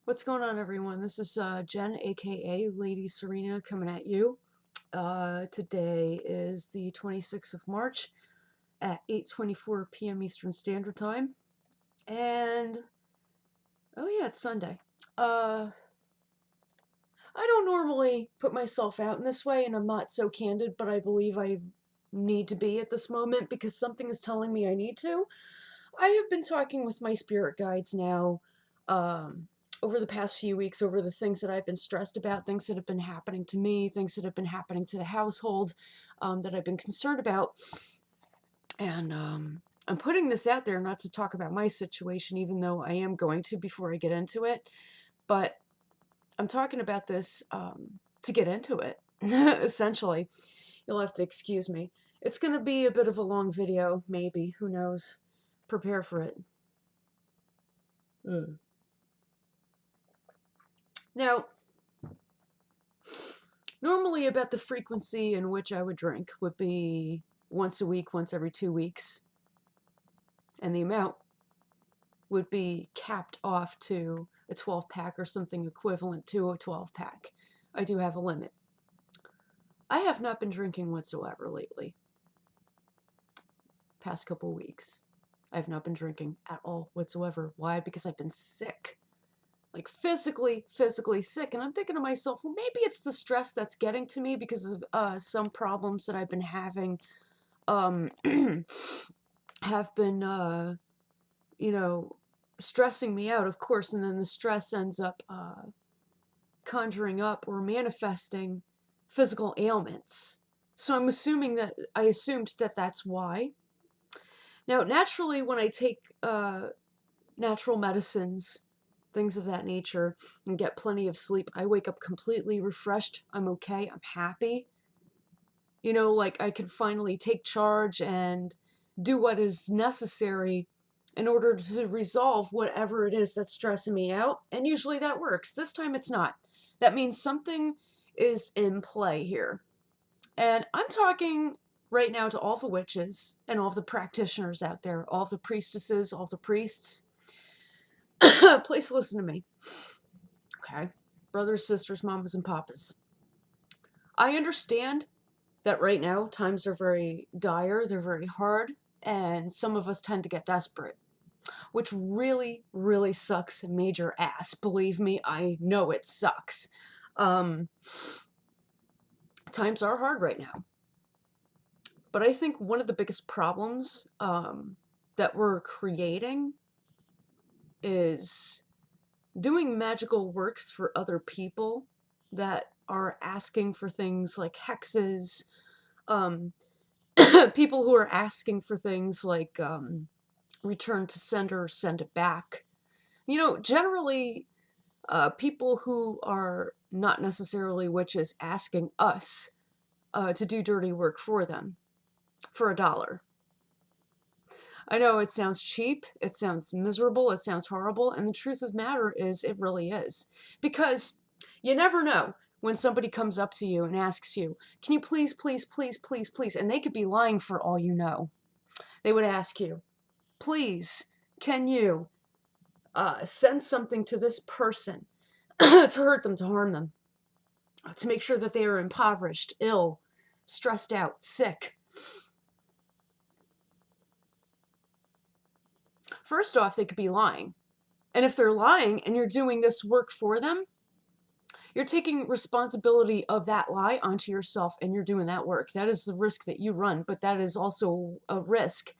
What's going on, everyone? This is Jen, aka Lady Serina, coming at you. Today is the 26th of March at 8:24 p.m. Eastern Standard Time, and oh yeah, it's Sunday. I don't normally put myself out in this way, and I'm not so candid, but I believe I need to be at this moment because something is telling me I need to. I have been talking with my spirit guides now over the past few weeks over the things that I've been stressed about, things that have been happening to me, things that have been happening to the household that I've been concerned about. And I'm putting this out there not to talk about my situation, even though I am going to before I get into it. But I'm talking about this to get into it, essentially. You'll have to excuse me. It's going to be a bit of a long video, maybe. Who knows? Prepare for it. Now, normally about the frequency in which I would drink would be once a week, once every 2 weeks. And the amount would be capped off to a 12-pack or something equivalent to a 12-pack. I do have a limit. I have not been drinking whatsoever lately. Past couple weeks. I have not been drinking at all whatsoever. Why? Because I've been sick. Like physically sick. And I'm thinking to myself, well, maybe it's the stress that's getting to me because of some problems that I've been having have been, stressing me out, of course, and then the stress ends up conjuring up or manifesting physical ailments. So I assumed that that's why. Now, naturally, when I take natural medicines, things of that nature, and get plenty of sleep, I wake up completely refreshed. I'm okay. I'm happy. Like I could finally take charge and do what is necessary in order to resolve whatever it is that's stressing me out. And usually that works. This time it's not. That means something is in play here. And I'm talking right now to all the witches and all the practitioners out there, all the priestesses, all the priests. Please listen to me. Okay? Brothers, sisters, mamas, and papas. I understand that right now times are very dire, they're very hard, and some of us tend to get desperate, which really, really sucks major ass. Believe me, I know it sucks. Times are hard right now. But I think one of the biggest problems that we're creating is doing magical works for other people that are asking for things like hexes, people who are asking for things like return to sender, send it back. Generally, people who are not necessarily witches asking us to do dirty work for them for $1. I know it sounds cheap, it sounds miserable, it sounds horrible, and the truth of the matter is it really is. Because you never know when somebody comes up to you and asks you, can you please, please, please, please, please, and they could be lying for all you know. They would ask you, please, can you send something to this person to hurt them, to harm them, to make sure that they are impoverished, ill, stressed out, sick. First off, they could be lying. And if they're lying and you're doing this work for them, you're taking responsibility of that lie onto yourself and you're doing that work. That is the risk that you run, but that is also a risk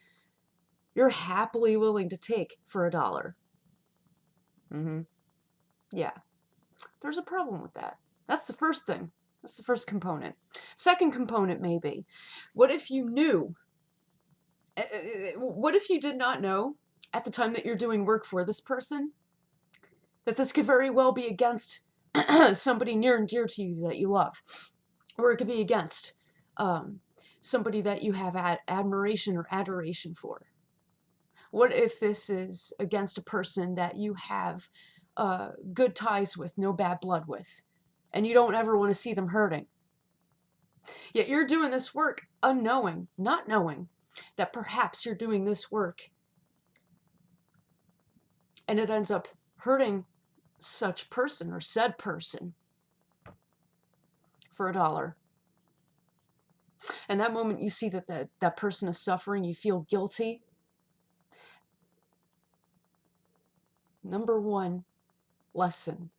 you're happily willing to take for $1. Yeah. There's a problem with that. That's the first thing. That's the first component. Second component, maybe. What if you knew? What if you did not know at the time that you're doing work for this person that this could very well be against somebody near and dear to you that you love? Or it could be against somebody that you have admiration or adoration for? What if this is against a person that you have good ties with, no bad blood with, and you don't ever want to see them hurting? Yet you're doing this work unknowing, not knowing that perhaps you're doing this work and it ends up hurting such person or said person for $1. And that moment you see that person is suffering, you feel guilty. Number one lesson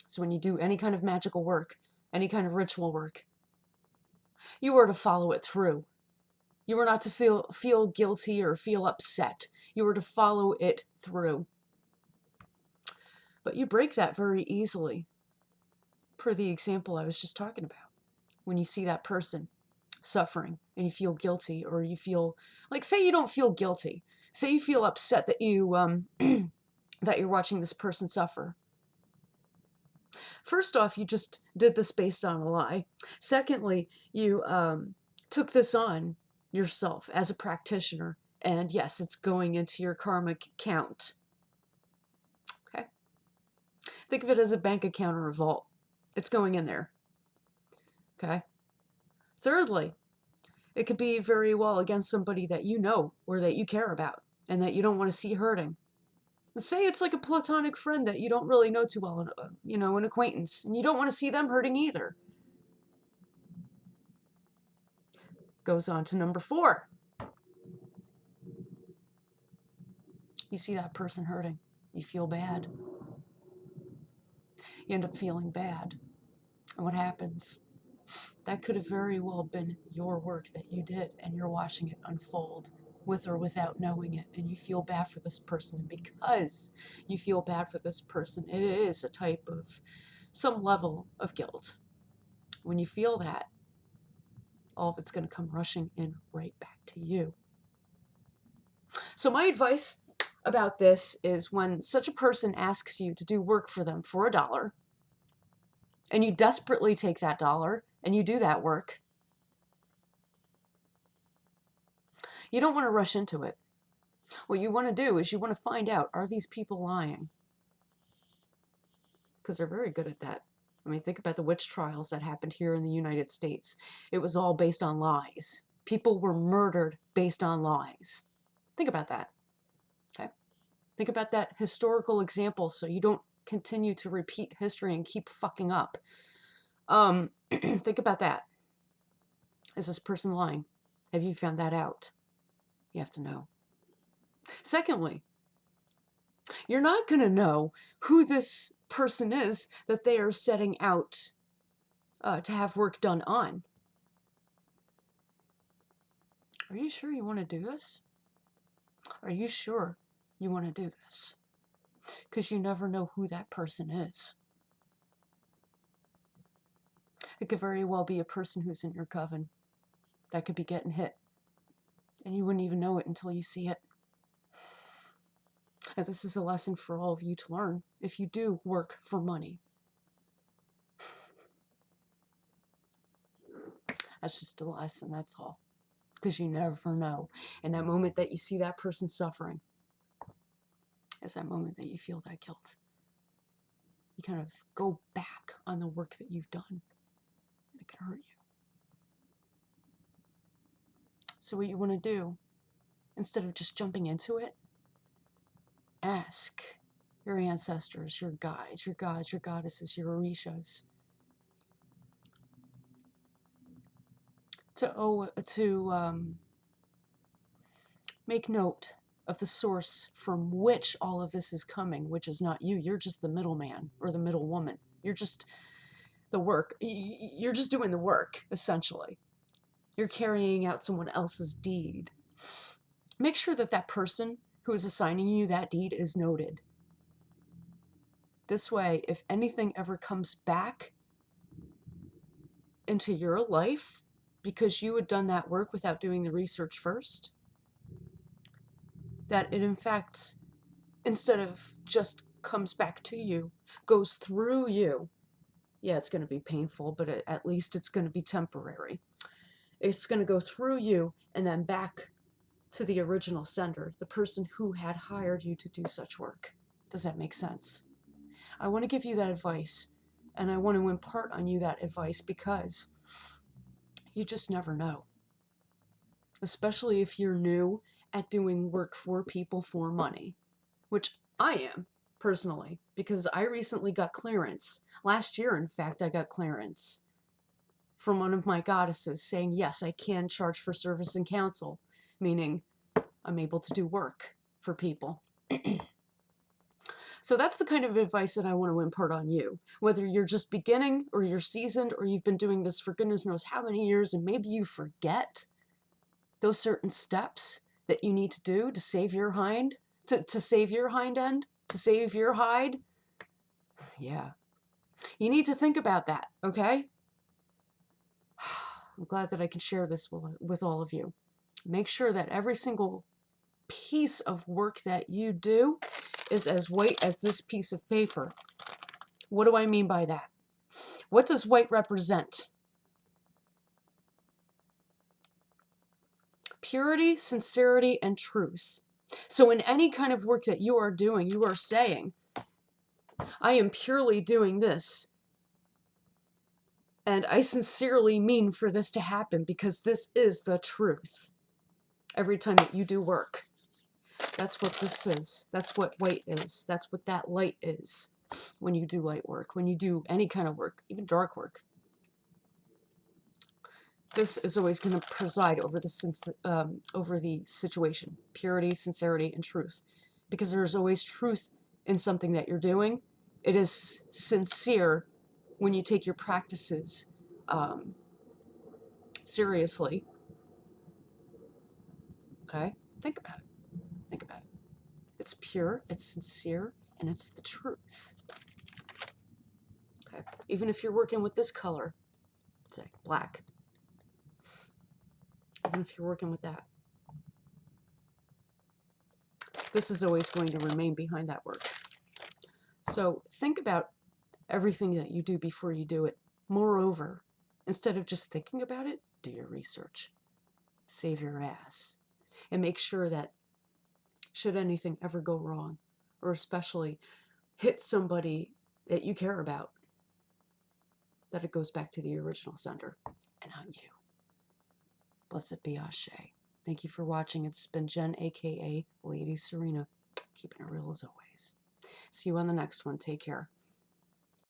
is when you do any kind of magical work, any kind of ritual work, you are to follow it through. You are not to feel guilty or feel upset. You are to follow it through. But you break that very easily, per the example I was just talking about. When you see that person suffering and you feel guilty, or you feel like, say you don't feel guilty, say you feel upset that you that you're watching this person suffer. First off, you just did this based on a lie. Secondly, you took this on yourself as a practitioner, and yes, it's going into your karmic account. Okay, think of it as a bank account or a vault. It's going in there. Okay. Thirdly, it could be very well against somebody that you know or that you care about and that you don't want to see hurting. Say it's like a platonic friend that you don't really know too well, an acquaintance, and you don't want to see them hurting either. Goes on to number 4. You see that person hurting. You feel bad. You end up feeling bad. And what happens? That could have very well been your work that you did, and you're watching it unfold with or without knowing it, and you feel bad for this person. And because you feel bad for this person, it is a type of some level of guilt. When you feel that, all of it's going to come rushing in right back to you. So my advice about this is, when such a person asks you to do work for them for $1, and you desperately take that $1 and you do that work, you don't want to rush into it. What you want to do is you want to find out, are these people lying? Because they're very good at that. I mean, think about the witch trials that happened here in the United States. It was all based on lies. People were murdered based on lies. Think about that. Okay? Think about that historical example so you don't continue to repeat history and keep fucking up. Think about that. Is this person lying? Have you found that out? You have to know. Secondly, you're not going to know who this person is that they are setting out to have work done on. Are you sure you want to do this? Are you sure you want to do this? Because you never know who that person is. It could very well be a person who's in your coven that could be getting hit, and you wouldn't even know it until you see it. And this is a lesson for all of you to learn if you do work for money. That's just a lesson, that's all. Because you never know. And that moment that you see that person suffering is that moment that you feel that guilt. You kind of go back on the work that you've done, and it can hurt you. So what you want to do, instead of just jumping into it, ask your ancestors, your guides, your gods, your goddesses, your orishas, to make note of the source from which all of this is coming, which is not you. You're just the middleman or the middle woman. You're just the work. You're just doing the work, essentially. You're carrying out someone else's deed. Make sure that that person who is assigning you that deed is noted. This way, if anything ever comes back into your life because you had done that work without doing the research first, that it in fact, instead of just comes back to you, goes through you. Yeah, it's going to be painful, but at least it's going to be temporary. It's going to go through you and then back to the original sender, the person who had hired you to do such work. Does that make sense? I want to give you that advice, and I want to impart on you that advice because you just never know. Especially if you're new at doing work for people for money, which I am personally, because I recently got clearance. Last year, in fact, I got clearance from one of my goddesses saying, yes, I can charge for service and counsel, meaning I'm able to do work for people. So that's the kind of advice that I want to impart on you. Whether you're just beginning or you're seasoned or you've been doing this for goodness knows how many years and maybe you forget those certain steps that you need to do to save your hind, to save your hind end, to save your hide. Yeah. You need to think about that, okay? I'm glad that I can share this with all of you. Make sure that every single piece of work that you do is as white as this piece of paper. What do I mean by that? What does white represent? Purity, sincerity, and truth. So in any kind of work that you are doing, you are saying, I am purely doing this, and I sincerely mean for this to happen because this is the truth. Every time that you do work. That's what this is. That's what white is. That's what that light is when you do light work, when you do any kind of work, even dark work. This is always going to preside over the situation. Purity, sincerity, and truth. Because there's always truth in something that you're doing. It is sincere when you take your practices seriously. Okay? Think about it. Think about it. It's pure, it's sincere, and it's the truth. Okay? Even if you're working with this color, say black. Even if you're working with that. This is always going to remain behind that work. So think about everything that you do before you do it. Moreover, instead of just thinking about it, do your research. Save your ass. And make sure that should anything ever go wrong, or especially hit somebody that you care about, that it goes back to the original sender and on you. Blessed be Ashe. Thank you for watching. It's been Jen, aka Lady Serina, keeping it real as always. See you on the next one. Take care.